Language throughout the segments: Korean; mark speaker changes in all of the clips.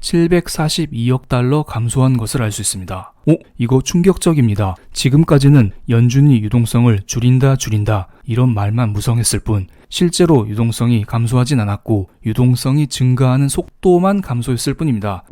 Speaker 1: 742억 달러 감소한 것을 알 수 있습니다. 이거 충격적입니다. 지금까지는 연준이 유동성을 줄인다 이런 말만 무성했을 뿐 실제로 유동성이 감소하진 않았고 유동성이 증가하는 속도만 감소했을 뿐입니다.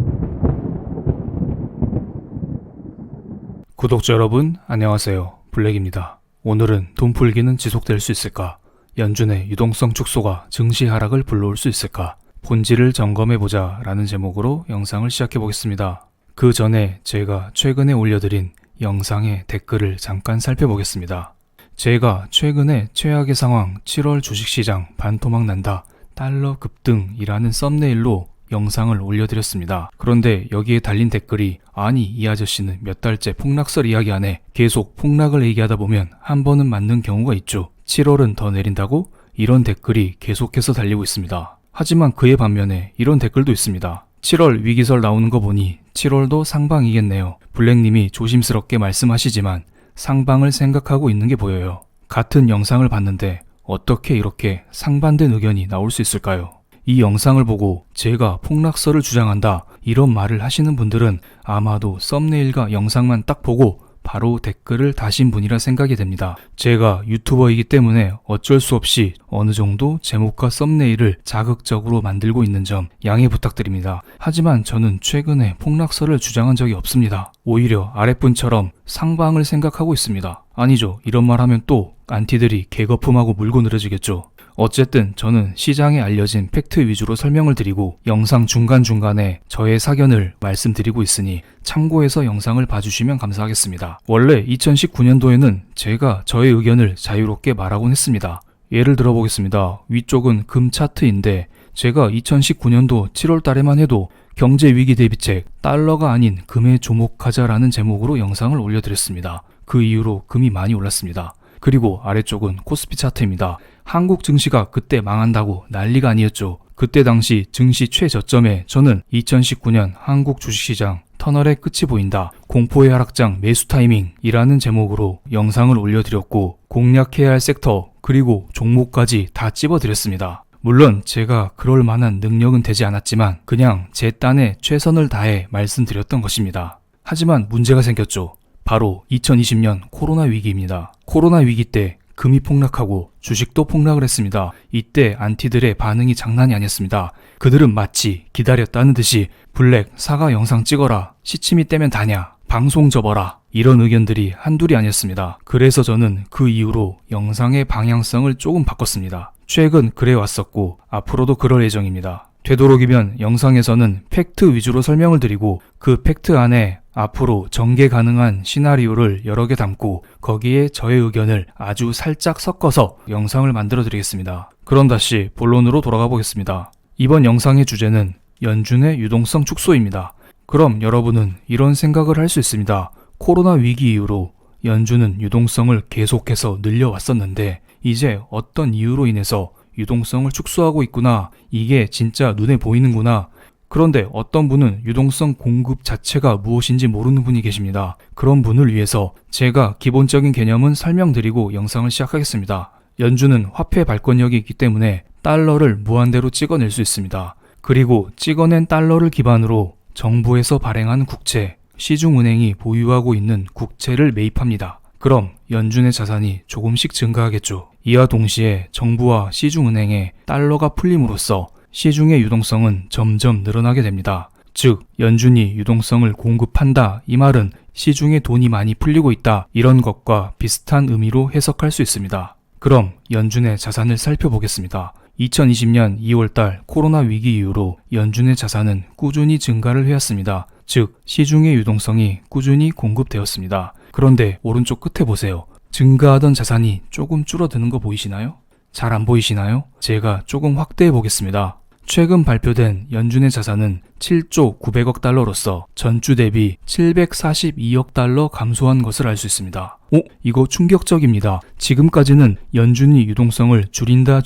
Speaker 1: 구독자 여러분 안녕하세요. 블랙입니다. 오늘은 돈 풀기는 지속될 수 있을까? 연준의 유동성 축소가 증시 하락을 불러올 수 있을까? 본질을 점검해보자 라는 제목으로 영상을 시작해보겠습니다. 그 전에 제가 최근에 올려드린 영상의 댓글을 잠깐 살펴보겠습니다. 제가 최근에 최악의 상황 7월 주식시장 반토막 난다 달러 급등이라는 썸네일로 영상을 올려드렸습니다. 그런데 여기에 달린 댓글이 아니 이 아저씨는 몇 달째 폭락설 이야기 안 해. 계속 폭락을 얘기하다 보면 한 번은 맞는 경우가 있죠. 7월은 더 내린다고? 이런 댓글이 계속해서 달리고 있습니다. 하지만 그의 반면에 이런 댓글도 있습니다. 7월 위기설 나오는 거 보니 7월도 상방이겠네요. 블랙님이 조심스럽게 말씀하시지만 상방을 생각하고 있는 게 보여요. 같은 영상을 봤는데 어떻게 이렇게 상반된 의견이 나올 수 있을까요? 이 영상을 보고 제가 폭락설을 주장한다 이런 말을 하시는 분들은 아마도 썸네일과 영상만 딱 보고 바로 댓글을 다신 분이라 생각이 됩니다. 제가 유튜버이기 때문에 어쩔 수 없이 어느 정도 제목과 썸네일을 자극적으로 만들고 있는 점 양해 부탁드립니다. 하지만 저는 최근에 폭락설을 주장한 적이 없습니다. 오히려 아랫분처럼 상방을 생각하고 있습니다. 아니죠. 이런 말 하면 또 안티들이 개거품하고 물고 늘어지겠죠. 어쨌든 저는 시장에 알려진 팩트 위주로 설명을 드리고 영상 중간중간에 저의 사견을 말씀드리고 있으니 참고해서 영상을 봐주시면 감사하겠습니다. 원래 2019년도에는 제가 저의 의견을 자유롭게 말하곤 했습니다. 예를 들어보겠습니다. 위쪽은 금 차트인데 제가 2019년도 7월 달에만 해도 경제위기 대비책 달러가 아닌 금에 주목하자라는 제목으로 영상을 올려드렸습니다. 그 이후로 금이 많이 올랐습니다. 그리고 아래쪽은 코스피 차트입니다. 한국 증시가 그때 망한다고 난리가 아니었죠. 그때 당시 증시 최저점에 저는 2019년 한국 주식시장 터널의 끝이 보인다. 공포의 하락장 매수 타이밍이라는 제목으로 영상을 올려드렸고 공략해야 할 섹터 그리고 종목까지 다 찝어드렸습니다. 물론 제가 그럴 만한 능력은 되지 않았지만 그냥 제 딴에 최선을 다해 말씀드렸던 것입니다. 하지만 문제가 생겼죠. 바로 2020년 코로나 위기입니다. 코로나 위기 때 금이 폭락하고 주식도 폭락을 했습니다. 이때 안티들의 반응이 장난이 아니었습니다. 그들은 마치 기다렸다는 듯이 블랙 사과 영상 찍어라, 시치미 떼면 다냐, 방송 접어라 이런 의견들이 한둘이 아니었습니다. 그래서 저는 그 이후로 영상의 방향성을 조금 바꿨습니다. 최근 그래왔었고 앞으로도 그럴 예정입니다. 되도록이면 영상에서는 팩트 위주로 설명을 드리고 그 팩트 안에 앞으로 전개 가능한 시나리오를 여러 개 담고 거기에 저의 의견을 아주 살짝 섞어서 영상을 만들어 드리겠습니다. 그럼 다시 본론으로 돌아가 보겠습니다. 이번 영상의 주제는 연준의 유동성 축소입니다. 그럼 여러분은 이런 생각을 할 수 있습니다. 코로나 위기 이후로 연준은 유동성을 계속해서 늘려왔었는데 이제 어떤 이유로 인해서 유동성을 축소하고 있구나. 이게 진짜 눈에 보이는구나. 그런데 어떤 분은 유동성 공급 자체가 무엇인지 모르는 분이 계십니다. 그런 분을 위해서 제가 기본적인 개념은 설명드리고 영상을 시작하겠습니다. 연준은 화폐 발권력이 있기 때문에 달러를 무한대로 찍어낼 수 있습니다. 그리고 찍어낸 달러를 기반으로 정부에서 발행한 국채, 시중은행이 보유하고 있는 국채를 매입합니다. 그럼 연준의 자산이 조금씩 증가하겠죠. 이와 동시에 정부와 시중은행에 달러가 풀림으로써 시중의 유동성은 점점 늘어나게 됩니다. 즉 연준이 유동성을 공급한다 이 말은 시중에 돈이 많이 풀리고 있다 이런 것과 비슷한 의미로 해석할 수 있습니다. 그럼 연준의 자산을 살펴보겠습니다. 2020년 2월달 코로나 위기 이후로 연준의 자산은 꾸준히 증가를 해왔습니다. 즉 시중의 유동성이 꾸준히 공급되었습니다. 그런데 오른쪽 끝에 보세요. 증가하던 자산이 조금 줄어드는 거 보이시나요? 잘 안 보이시나요? 제가 조금 확대해 보겠습니다. 최근 발표된 연준의 자산은 7조 900억 달러로서 전주 대비 742억 달러 감소한 것을 알 수 있습니다. 이거 충격적입니다. 지금까지는 연준이 유동성을 줄인다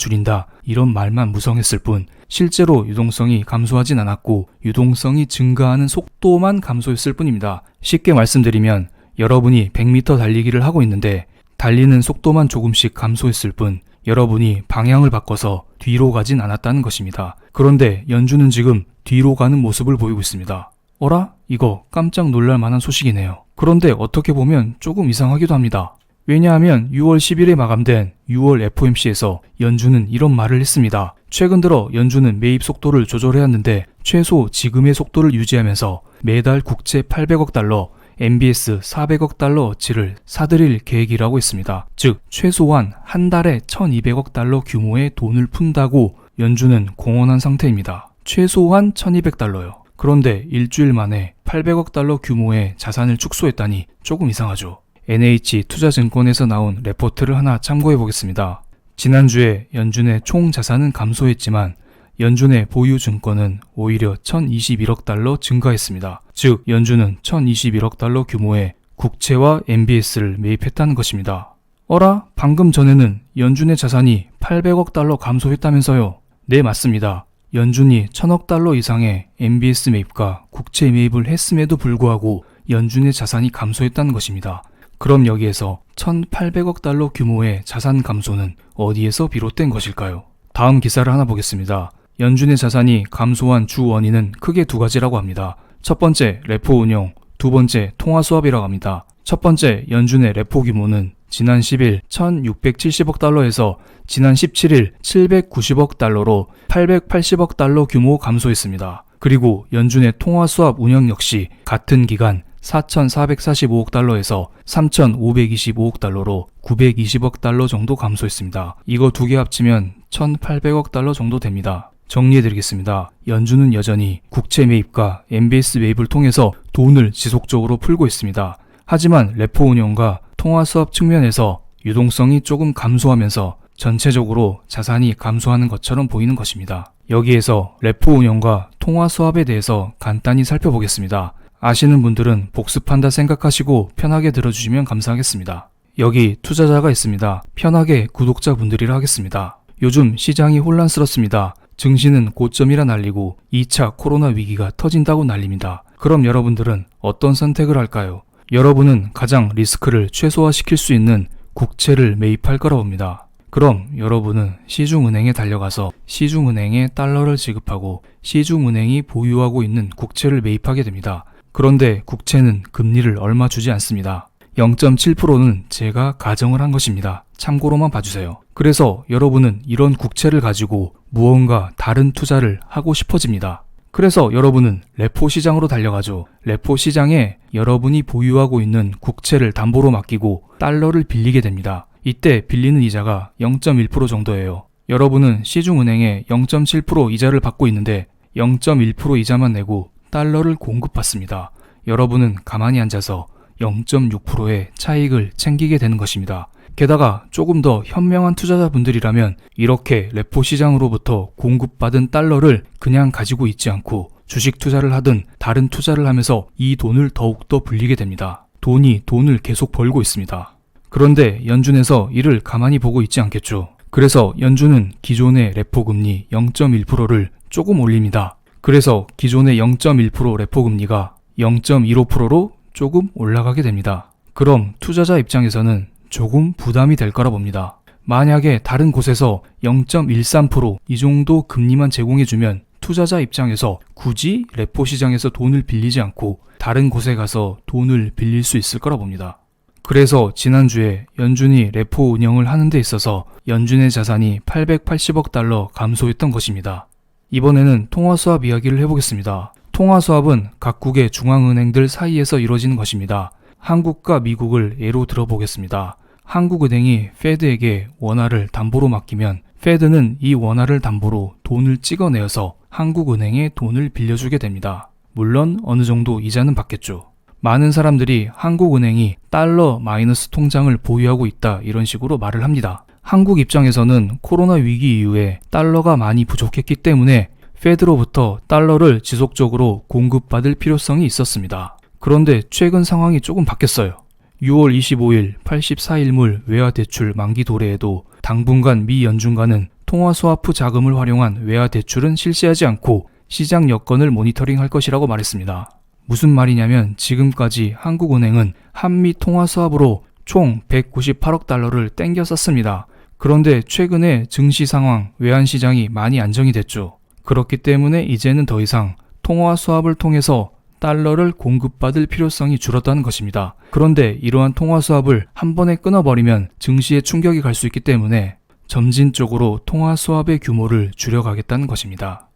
Speaker 1: 이런 말만 무성했을 뿐 실제로 유동성이 감소하진 않았고 유동성이 증가하는 속도만 감소했을 뿐입니다. 쉽게 말씀드리면 여러분이 100m 달리기를 하고 있는데 달리는 속도만 조금씩 감소했을 뿐 여러분이 방향을 바꿔서 뒤로 가진 않았다는 것입니다. 그런데 연준은 지금 뒤로 가는 모습을 보이고 있습니다. 어라? 이거 깜짝 놀랄 만한 소식이네요. 그런데 어떻게 보면 조금 이상하기도 합니다. 왜냐하면 6월 10일에 마감된 6월 FOMC에서 연준은 이런 말을 했습니다. 최근 들어 연준은 매입 속도를 조절해왔는데 최소 지금의 속도를 유지하면서 매달 국채 800억 달러, MBS 400억 달러 어치를 사들일 계획이라고 했습니다. 즉 최소한 한 달에 1200억 달러 규모의 돈을 푼다고 연준은 공언한 상태입니다. 최소한 1200달러요. 그런데 일주일 만에 800억 달러 규모의 자산을 축소했다니 조금 이상하죠. NH투자증권에서 나온 레포트를 하나 참고해 보겠습니다. 지난주에 연준의 총 자산은 감소했지만 연준의 보유 증권은 오히려 1021억 달러 증가했습니다. 즉 연준은 1021억 달러 규모의 국채와 MBS를 매입했다는 것입니다. 어라? 방금 전에는 연준의 자산이 800억 달러 감소했다면서요? 네, 맞습니다. 연준이 1000억 달러 이상의 MBS 매입과 국채 매입을 했음에도 불구하고 연준의 자산이 감소했다는 것입니다. 그럼 여기에서 1800억 달러 규모의 자산 감소는 어디에서 비롯된 것일까요? 다음 기사를 하나 보겠습니다. 연준의 자산이 감소한 주 원인은 크게 두 가지라고 합니다. 첫 번째, 레포 운용, 두 번째, 통화 수합이라고 합니다. 첫 번째, 연준의 레포 규모는 지난 10일 1670억 달러에서 지난 17일 790억 달러로 880억 달러 규모 감소했습니다. 그리고 연준의 통화 수합 운영 역시 같은 기간 4,445억 달러에서 3,525억 달러로 920억 달러 정도 감소했습니다. 이거 두 개 합치면 1,800억 달러 정도 됩니다. 정리해드리겠습니다. 연준은 여전히 국채 매입과 MBS 매입을 통해서 돈을 지속적으로 풀고 있습니다. 하지만 레포 운용과 통화 수합 측면에서 유동성이 조금 감소하면서 전체적으로 자산이 감소하는 것처럼 보이는 것입니다. 여기에서 레포 운용과 통화 수합에 대해서 간단히 살펴보겠습니다. 아시는 분들은 복습한다 생각하시고 편하게 들어주시면 감사하겠습니다. 여기 투자자가 있습니다. 편하게 구독자분들이라 하겠습니다. 요즘 시장이 혼란스럽습니다. 증시는 고점이라 날리고 2차 코로나 위기가 터진다고 날립니다. 그럼 여러분들은 어떤 선택을 할까요? 여러분은 가장 리스크를 최소화시킬 수 있는 국채를 매입할 거라고 봅니다. 그럼 여러분은 시중은행에 달려가서 시중은행에 달러를 지급하고 시중은행이 보유하고 있는 국채를 매입하게 됩니다. 그런데 국채는 금리를 얼마 주지 않습니다. 0.7%는 제가 가정을 한 것입니다. 참고로만 봐주세요. 그래서 여러분은 이런 국채를 가지고 무언가 다른 투자를 하고 싶어집니다. 그래서 여러분은 레포 시장으로 달려가죠. 레포 시장에 여러분이 보유하고 있는 국채를 담보로 맡기고 달러를 빌리게 됩니다. 이때 빌리는 이자가 0.1% 정도예요. 여러분은 시중은행에 0.7% 이자를 받고 있는데 0.1% 이자만 내고 달러를 공급받습니다. 여러분은 가만히 앉아서 0.6%의 차익을 챙기게 되는 것입니다. 게다가 조금 더 현명한 투자자분들이라면 이렇게 레포 시장으로부터 공급받은 달러를 그냥 가지고 있지 않고 주식 투자를 하든 다른 투자를 하면서 이 돈을 더욱더 불리게 됩니다. 돈이 돈을 계속 벌고 있습니다. 그런데 연준에서 이를 가만히 보고 있지 않겠죠. 그래서 연준은 기존의 레포 금리 0.1%를 조금 올립니다. 그래서 기존의 0.1% 레포 금리가 0.15%로 조금 올라가게 됩니다. 그럼 투자자 입장에서는 조금 부담이 될 거라 봅니다. 만약에 다른 곳에서 0.13% 이 정도 금리만 제공해주면 투자자 입장에서 굳이 레포 시장에서 돈을 빌리지 않고 다른 곳에 가서 돈을 빌릴 수 있을 거라 봅니다. 그래서 지난주에 연준이 레포 운영을 하는 데 있어서 연준의 자산이 880억 달러 감소했던 것입니다. 이번에는 통화수합 이야기를 해보겠습니다. 통화수합은 각국의 중앙은행들 사이에서 이루어지는 것입니다. 한국과 미국을 예로 들어보겠습니다. 한국은행이 페드에게 원화를 담보로 맡기면 페드는 이 원화를 담보로 돈을 찍어내어서 한국은행에 돈을 빌려주게 됩니다. 물론 어느 정도 이자는 받겠죠. 많은 사람들이 한국은행이 달러 마이너스 통장을 보유하고 있다 이런 식으로 말을 합니다. 한국 입장에서는 코로나 위기 이후에 달러가 많이 부족했기 때문에 페드로부터 달러를 지속적으로 공급받을 필요성이 있었습니다. 그런데 최근 상황이 조금 바뀌었어요. 6월 25일 84일물 외화대출 만기 도래에도 당분간 미 연준과는 통화스와프 자금을 활용한 외화대출은 실시하지 않고 시장 여건을 모니터링할 것이라고 말했습니다. 무슨 말이냐면 지금까지 한국은행은 한미 통화스왑으로 총 198억 달러를 땡겨 썼습니다. 그런데 최근에 증시 상황, 외환시장이 많이 안정이 됐죠. 그렇기 때문에 이제는 더 이상 통화 수합을 통해서 달러를 공급받을 필요성이 줄었다는 것입니다. 그런데 이러한 통화 수합을 한 번에 끊어버리면 증시에 충격이 갈 수 있기 때문에 점진적으로 통화 수합의 규모를 줄여가겠다는 것입니다.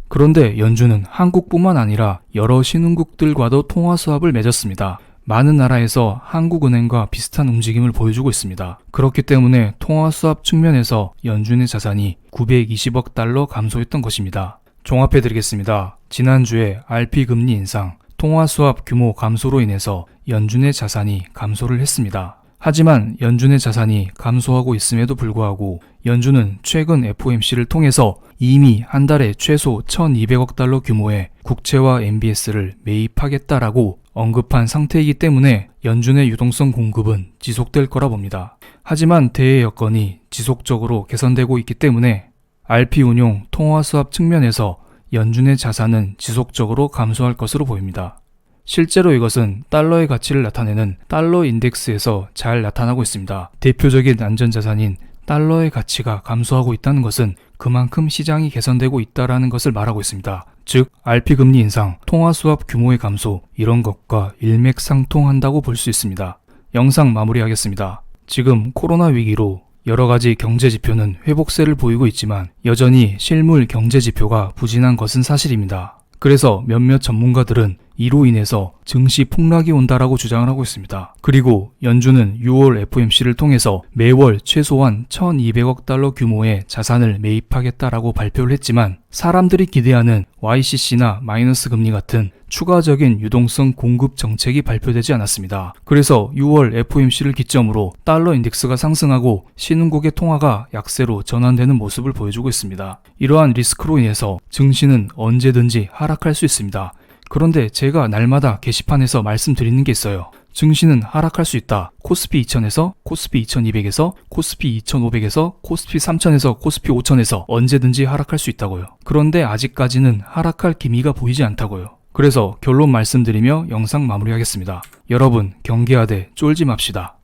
Speaker 1: 그런데 연준은 한국뿐만 아니라 여러 신흥국들과도 통화 수합을 맺었습니다. 많은 나라에서 한국은행과 비슷한 움직임을 보여주고 있습니다. 그렇기 때문에 통화 수합 측면에서 연준의 자산이 920억 달러 감소했던 것입니다. 종합해드리겠습니다. 지난주에 RP 금리 인상, 통화 수합 규모 감소로 인해서 연준의 자산이 감소를 했습니다. 하지만 연준의 자산이 감소하고 있음에도 불구하고 연준은 최근 FOMC를 통해서 이미 한 달에 최소 1200억 달러 규모의 국채와 MBS를 매입하겠다라고 언급한 상태이기 때문에 연준의 유동성 공급은 지속될 거라 봅니다. 하지만 대외 여건이 지속적으로 개선되고 있기 때문에 RP 운용 통화 수합 측면에서 연준의 자산은 지속적으로 감소할 것으로 보입니다. 실제로 이것은 달러의 가치를 나타내는 달러 인덱스에서 잘 나타나고 있습니다. 대표적인 안전자산인 달러의 가치가 감소하고 있다는 것은 그만큼 시장이 개선되고 있다는 것을 말하고 있습니다. 즉, RP 금리 인상, 통화 수합 규모의 감소, 이런 것과 일맥상통한다고 볼 수 있습니다. 영상 마무리하겠습니다. 지금 코로나 위기로 여러 가지 경제 지표는 회복세를 보이고 있지만 여전히 실물 경제 지표가 부진한 것은 사실입니다. 그래서 몇몇 전문가들은 이로 인해서 증시 폭락이 온다라고 주장을 하고 있습니다. 그리고 연준은 6월 FOMC를 통해서 매월 최소한 1200억 달러 규모의 자산을 매입하겠다라고 발표를 했지만 사람들이 기대하는 YCC나 마이너스 금리 같은 추가적인 유동성 공급 정책이 발표되지 않았습니다. 그래서 6월 FOMC를 기점으로 달러 인덱스가 상승하고 신흥국의 통화가 약세로 전환되는 모습을 보여주고 있습니다. 이러한 리스크로 인해서 증시는 언제든지 하락할 수 있습니다. 그런데 제가 날마다 게시판에서 말씀드리는 게 있어요. 증시는 하락할 수 있다. 코스피 2000에서 코스피 2200에서 코스피 2500에서 코스피 3000에서 코스피 5000에서 언제든지 하락할 수 있다고요. 그런데 아직까지는 하락할 기미가 보이지 않다고요. 그래서 결론 말씀드리며 영상 마무리하겠습니다. 여러분, 경계하되 쫄지 맙시다.